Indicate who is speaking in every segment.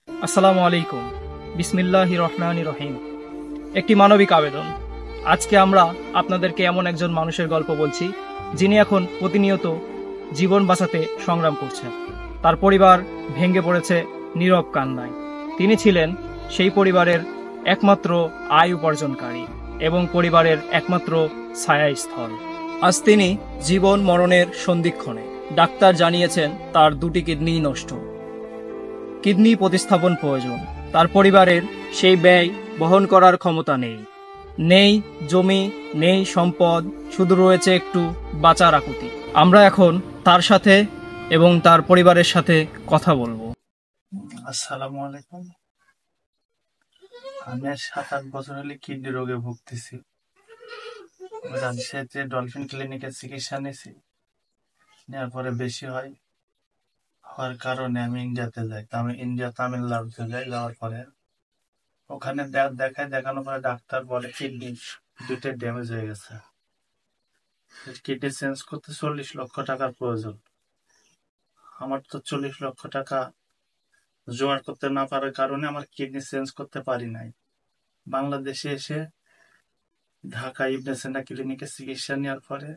Speaker 1: আসসালামু আলাইকুম। বিসমিল্লাহির রহমানির রহিম। একটি মানবিক আবেদন। আজকে আমরা আপনাদেরকে এমন একজন মানুষের গল্প বলছি, যিনি এখন প্রতিনিয়ত জীবন বাঁচাতে সংগ্রাম করছেন। তার পরিবার ভেঙে পড়েছে নীরব কান্নায়। তিনি ছিলেন সেই পরিবারের একমাত্র আয় উপার্জনকারী এবং পরিবারের একমাত্র ছায়াস্থল। আজ তিনি জীবন মরণের সন্ধিক্ষণে। ডাক্তার জানিয়েছেন তার দুটি কিডনি নষ্ট। কিডনি প্রতিস্থাপন প্রয়োজন। তার পরিবারের সেই ব্যয় বহন করার ক্ষমতা নেই। নেই জমি, নেই সম্পদ, শুধু রয়েছে একটু বাঁচার আকুতি। আমরা এখন তার সাথে এবং তার পরিবারের সাথে কথা বলবো।
Speaker 2: আসসালামু আলাইকুম। আমি 7-8 বছর হলে কিডনি রোগে ভুগতেছি। রাজশাহীতে ডলফিন ক্লিনিকে চিকিৎসা নিয়েছি। নেওয়ার পরে বেশি হওয়ার কারণে আমি ইন্ডিয়াতে যাই। আমি ইন্ডিয়া তামিলনাড়ুতে যাই। যাওয়ার পরে ওখানে দেখানোর পরে ডাক্তার বলে কিডনি দুটো ড্যামেজ হয়ে গেছে। কিডনি চেঞ্জ করতে 40 লক্ষ টাকার প্রয়োজন। আমার তো 40 লক্ষ টাকা জোগাড় করতে না পারার কারণে আমার কিডনি চেঞ্জ করতে পারি নাই। বাংলাদেশে এসে ঢাকা ইবনে সিনা ক্লিনিকে চিকিৎসা নেওয়ার পরে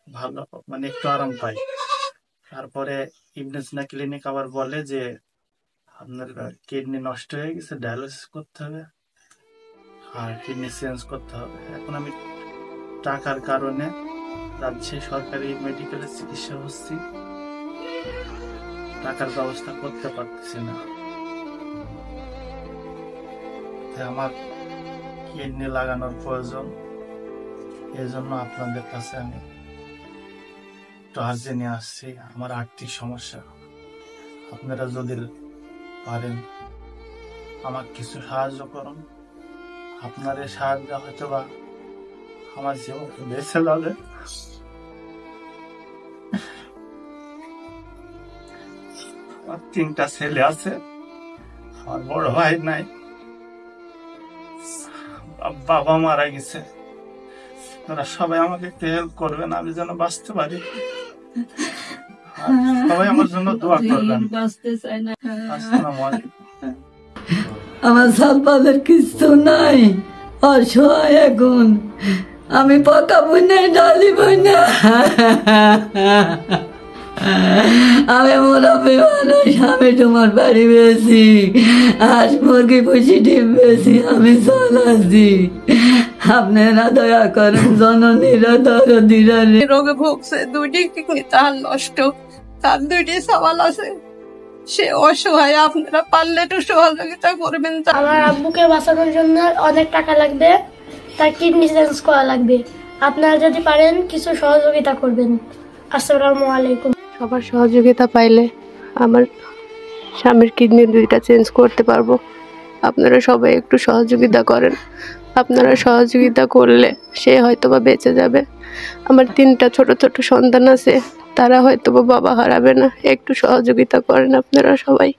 Speaker 2: ভালো একটু আরাম পাই। তারপরে ইবনে সিনা ক্লিনিক আবার বলে যে আপনার কিডনি নষ্ট হয়ে গেছে, ডায়ালিসিস করতে হবে আর কিডনি চেঞ্জ করতে হবে। এখন আমি টাকার কারণে রাজশাহী সরকারি মেডিকেলে চিকিৎসা হচ্ছি, টাকার ব্যবস্থা করতে পারতেছি না। আমার কিডনি লাগানোর প্রয়োজন। এই জন্য আপনাদের কাছে আমি একটু আর্জি নিয়ে আসছি। আমার আর্থিক সমস্যা, আপনারা যদি পারেন আমাকে কিছু সাহায্য করুন। আপনার এই সাহায্য হয়তো বা আমার জীবন বেঁচে যাবে। আমার 3টা ছেলে আছে, আমার বড় ভাই নাই, বাবা মারা গেছে। আপনারা সবাই আমাকে একটু হেল্প করবেন, আমি যেন বাঁচতে পারি। সবাই আমার জন্য দোয়া করবেন। আসসালামু আলাইকুম।
Speaker 3: আমার সালপালের কিছু নাই, অসহায় এখন। আমি পকাবো না, ডালিবো না। আমি মুরব্বী মানুষ, আমি তোমার বাড়ি বেশি হাঁস মুরগি পুষি ডিম বেশি আমি চালাচ্ছি। আপনারা দয়া করেন, জননীরা দরদিরা।
Speaker 4: রোগে ভুগছে, 2টি কিডনি তার নষ্ট, তার 2টি সওয়াল আছে। সে অসহায়, আপনারা পারলে একটু সহযোগিতা করবেন।
Speaker 5: আমার আব্বুকে বাঁচানোর জন্য অনেক টাকা লাগবে, তার কিডনি চেঞ্জ করা লাগবে। আপনারা যদি পারেন কিছু সহযোগিতা করবেন। আসসালামু আলাইকুম।
Speaker 6: সবার সহযোগিতা পাইলে আমার স্বামীর কিডনি 2টা চেঞ্জ করতে পারবো। আপনারা সবাই একটু সহযোগিতা করেন। আপনারা সহযোগিতা করলে সে হয়তোবা বেঁচে যাবে। আমার 3টা ছোট ছোট সন্তান আছে, তারা হয়তোবা বাবা হারাবে না। একটু সহযোগিতা করেন আপনারা সবাই।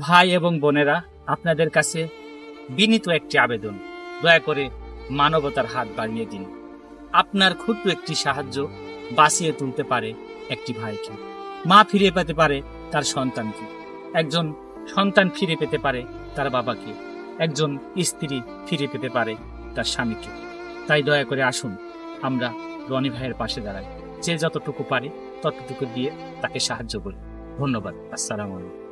Speaker 1: ভাই এবং বোনেরা, আপনাদের কাছে বিনীত একটি আবেদন, দয়া করে মানবতার হাত বাড়িয়ে দিন। আপনার ক্ষুদ্র একটি সাহায্য বাঁচিয়ে তুলতে পারে একটি ভাইকে, মা ফিরে পেতে পারে তার সন্তানকে, একজন সন্তান ফিরে পেতে পারে তার বাবাকে, একজন স্ত্রী ফিরে পেতে পারে তার স্বামীকে। তাই দয়া করে আসুন আমরা রনি ভাইয়ের পাশে দাঁড়াই। যে যতটুকু পারে ততটুকু দিয়ে তাকে সাহায্য করি। ধন্যবাদ। আসসালামু আলাইকুম।